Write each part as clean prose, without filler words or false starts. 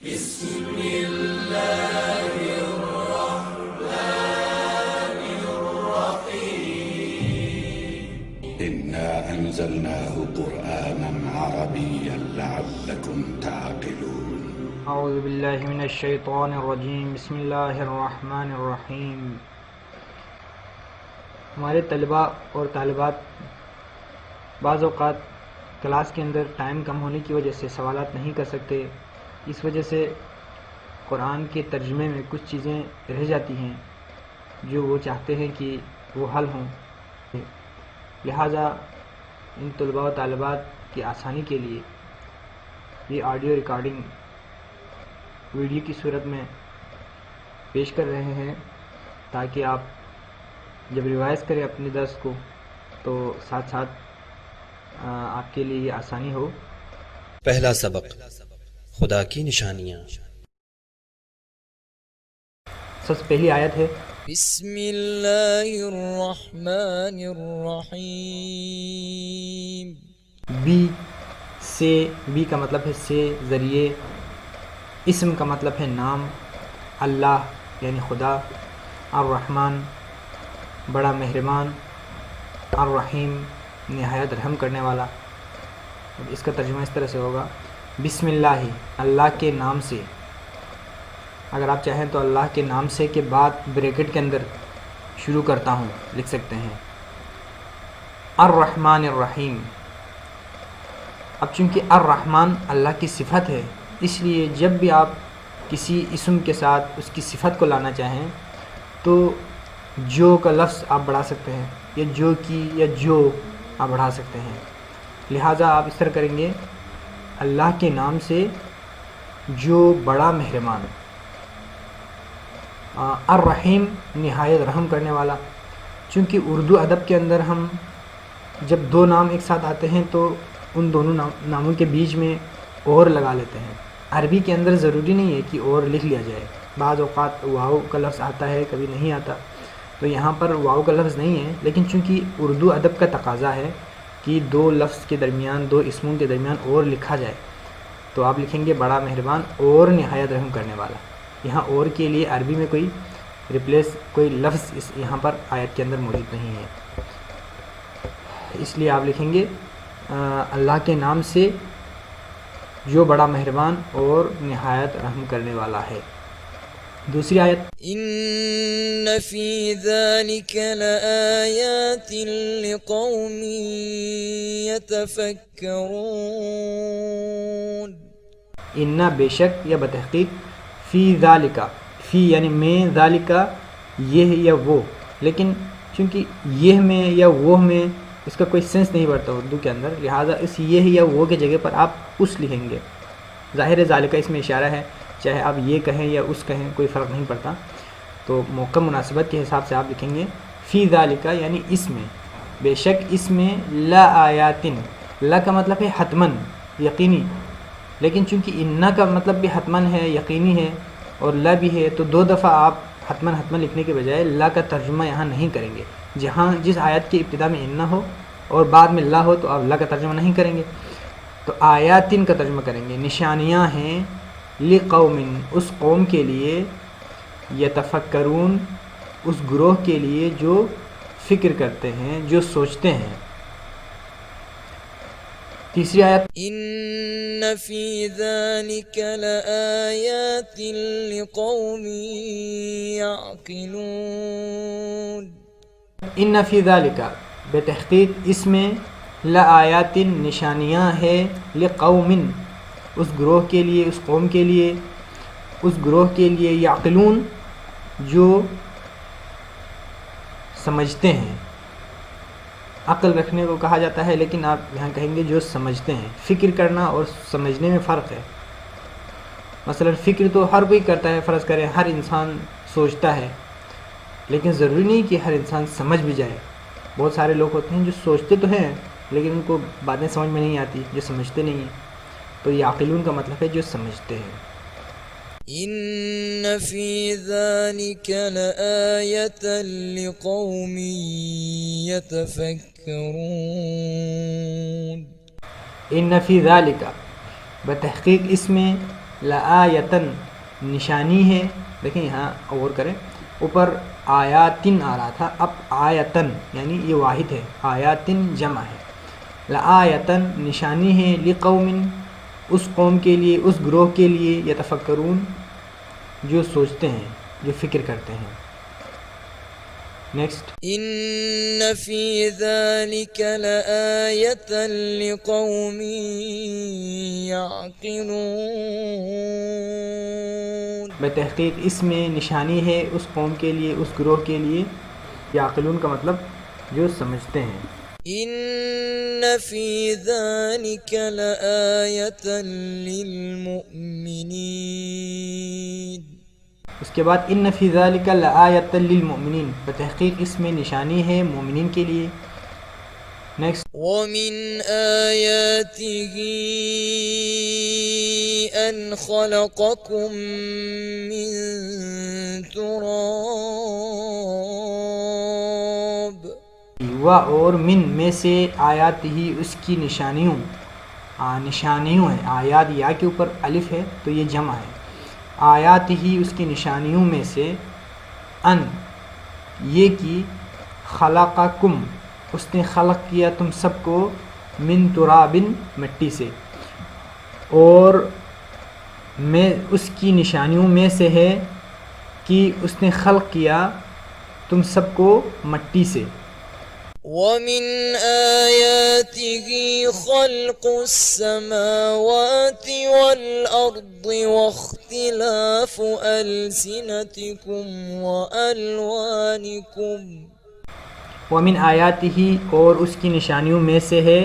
بسم الله الرحمن الرحيم إنا أنزلناه قرآنا عربيا لعلكم تعقلون اعوذ باللہ من الشیطان الرجیم بسم اللہ الرحمن الرحیم۔ ہمارے طلباء اور طالبات بعض اوقات کلاس کے اندر ٹائم کم ہونے کی وجہ سے سوالات نہیں کر سکتے، اس وجہ سے قرآن کے ترجمے میں کچھ چیزیں رہ جاتی ہیں جو وہ چاہتے ہیں کہ وہ حل ہوں، لہٰذا ان طلباء و طالبات کی آسانی کے لیے یہ آڈیو ریکارڈنگ ویڈیو کی صورت میں پیش کر رہے ہیں تاکہ آپ جب ریوائز کریں اپنے درس کو تو ساتھ ساتھ آپ کے لیے یہ آسانی ہو۔ پہلا سبق، خدا کی نشانیاں۔ سب سے پہلی آیت ہے بسم اللہ الرحمن الرحیم۔ بی کا مطلب ہے سے، ذریعے، اسم کا مطلب ہے نام، اللہ یعنی خدا، الرحمن بڑا مہربان، الرحیم نہایت رحم کرنے والا۔ اس کا ترجمہ اس طرح سے ہوگا، بسم اللہ اللہ کے نام سے۔ اگر آپ چاہیں تو اللہ کے نام سے کے بعد بریکٹ کے اندر شروع کرتا ہوں لکھ سکتے ہیں، الرحمن الرحیم۔ اب چونکہ الرحمن اللہ کی صفت ہے، اس لیے جب بھی آپ کسی اسم کے ساتھ اس کی صفت کو لانا چاہیں تو جو کا لفظ آپ بڑھا سکتے ہیں، یا جو کی یا جو آپ بڑھا سکتے ہیں، لہٰذا آپ اس طرح کریں گے، اللہ کے نام سے جو بڑا مہربان، الرحیم نہایت رحم کرنے والا۔ چونکہ اردو ادب کے اندر ہم جب دو نام ایک ساتھ آتے ہیں تو ان دونوں ناموں کے بیچ میں اور لگا لیتے ہیں۔ عربی کے اندر ضروری نہیں ہے کہ اور لکھ لیا جائے، بعض اوقات واو کا لفظ آتا ہے، کبھی نہیں آتا، تو یہاں پر واو کا لفظ نہیں ہے، لیکن چونکہ اردو ادب کا تقاضا ہے کہ دو لفظ کے درمیان، دو اسموں کے درمیان اور لکھا جائے، تو آپ لکھیں گے بڑا مہربان اور نہایت رحم کرنے والا۔ یہاں اور کے لیے عربی میں کوئی کوئی لفظ یہاں پر آیت کے اندر موجود نہیں ہے، اس لیے آپ لکھیں گے اللہ کے نام سے جو بڑا مہربان اور نہایت رحم کرنے والا ہے۔ دوسری آیت، ان فی ذلک لآیات لقوم یتفکرون۔ ان بے شک یا بتحقیق، فی ذالک، فی یعنی میں، ذالک یہ یا وہ، لیکن چونکہ یہ میں یا وہ میں اس کا کوئی سینس نہیں بڑھتا اردو کے اندر، لہٰذا اس یہ یا وہ کے جگہ پر آپ اس لکھیں گے۔ ظاہر ہے ذالک اس میں اشارہ ہے، چاہے آپ یہ کہیں یا اس کہیں کوئی فرق نہیں پڑتا، تو موقع مناسبت کے حساب سے آپ لکھیں گے فی ذالک یعنی اس میں، بے شک اس میں لا آیاتن، لا کا مطلب ہے حتمن یقینی، لیکن چونکہ انا کا مطلب بھی حتمن ہے، یقینی ہے، اور لا بھی ہے، تو دو دفعہ آپ حتمن لکھنے کے بجائے لا کا ترجمہ یہاں نہیں کریں گے۔ جس آیت کی ابتدا میں انا ہو اور بعد میں لا ہو تو آپ لا کا ترجمہ نہیں کریں گے، تو آیاتن کا ترجمہ کریں گے، نشانیاں ہیں، لقوم اس قوم کے لیے، یتفکرون اس گروہ کے لیے جو فکر کرتے ہیں، جو سوچتے ہیں۔ تیسری آیت، ان فی ذلک لآیات لقوم یعقلون۔ ان فی ذالک بے تحقیق اس میں لآیات نشانیاں ہے، لقوم اس گروہ کے لیے، اس قوم کے لیے، اس گروہ کے لیے، یعقلون جو سمجھتے ہیں۔ عقل رکھنے کو کہا جاتا ہے، لیکن آپ یہاں کہیں گے جو سمجھتے ہیں۔ فکر کرنا اور سمجھنے میں فرق ہے۔ مثلا فکر تو ہر کوئی کرتا ہے، فرض کریں ہر انسان سوچتا ہے، لیکن ضروری نہیں کہ ہر انسان سمجھ بھی جائے۔ بہت سارے لوگ ہوتے ہیں جو سوچتے تو ہیں لیکن ان کو باتیں سمجھ میں نہیں آتی، جو سمجھتے نہیں ہیں، تو یعقلون کا مطلب ہے جو سمجھتے ہیں۔ ان فی ذلک لآیۃ لقوم یتفکرون۔ ان فی ذالک بتحقیق اس میں لآیتن نشانی ہے، دیکھیں یہاں غور کریں، اوپر آیاتن آ رہا تھا، اب آیتن یعنی یہ واحد ہے، آیاتن جمع ہے، لآیتن نشانی ہے، لقوم اس قوم کے لیے، اس گروہ کے لیے، یتفکرون جو سوچتے ہیں، جو فکر کرتے ہیں۔ نیکسٹ، إن في ذلك لآية لقوم يعقلون، بتحقیق اس میں نشانی ہے اس قوم کے لیے، اس گروہ کے لیے، یعقلون کا مطلب جو سمجھتے ہیں۔ إن في ذلك لآية للمؤمنين، اس کے بعد ان فی ذلک لآیۃ للمؤمنین، بتحقیق اس میں نشانی ہے مومنین کے لیے۔ نیکسٹ، ومن آياته أن خلقكم من تراب، و اور من میں سے، آیات ہی اس کی نشانیوں، نشانیوں ہیں، آیات یا کے اوپر الف ہے تو یہ جمع ہے، آیات ہی اس کی نشانیوں میں سے، ان یہ کی، خلقکم اس نے خلق کیا تم سب کو، من ترابن مٹی سے، اور میں اس کی نشانیوں میں سے ہے کہ اس نے خلق کیا تم سب کو مٹی سے۔ ومن آياته خلق السماوات والأرض واختلاف ألسنتكم وألوانكم، ومن آیاتہ اور اس کی نشانیوں میں سے ہے،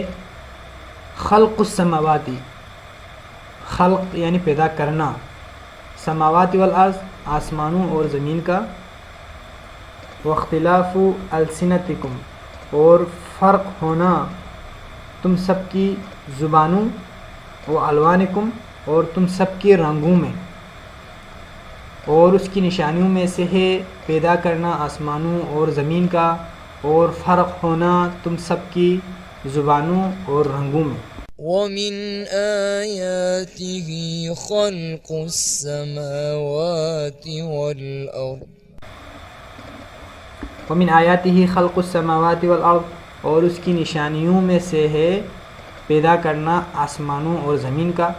خلق السماواتی خلق یعنی پیدا کرنا، سماوات والارض آسمانوں اور زمین کا، واختلاف السنتکم اور فرق ہونا تم سب کی زبانوں، و الوانکم اور تم سب کے رنگوں میں، اور اس کی نشانیوں میں سے ہے پیدا کرنا آسمانوں اور زمین کا، اور فرق ہونا تم سب کی زبانوں اور رنگوں میں۔ ومن آياته خلق السماوات والأرض، ومن آیاتہ خلق السماوات والارض اور اس کی نشانیوں میں سے ہے پیدا کرنا آسمانوں اور زمین کا،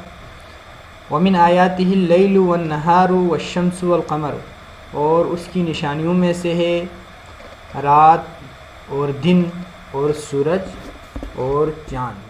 ومن آیاتہ اللیل والنہار والشمس والقمر اور اس کی نشانیوں میں سے ہے رات اور دن اور سورج اور چاند۔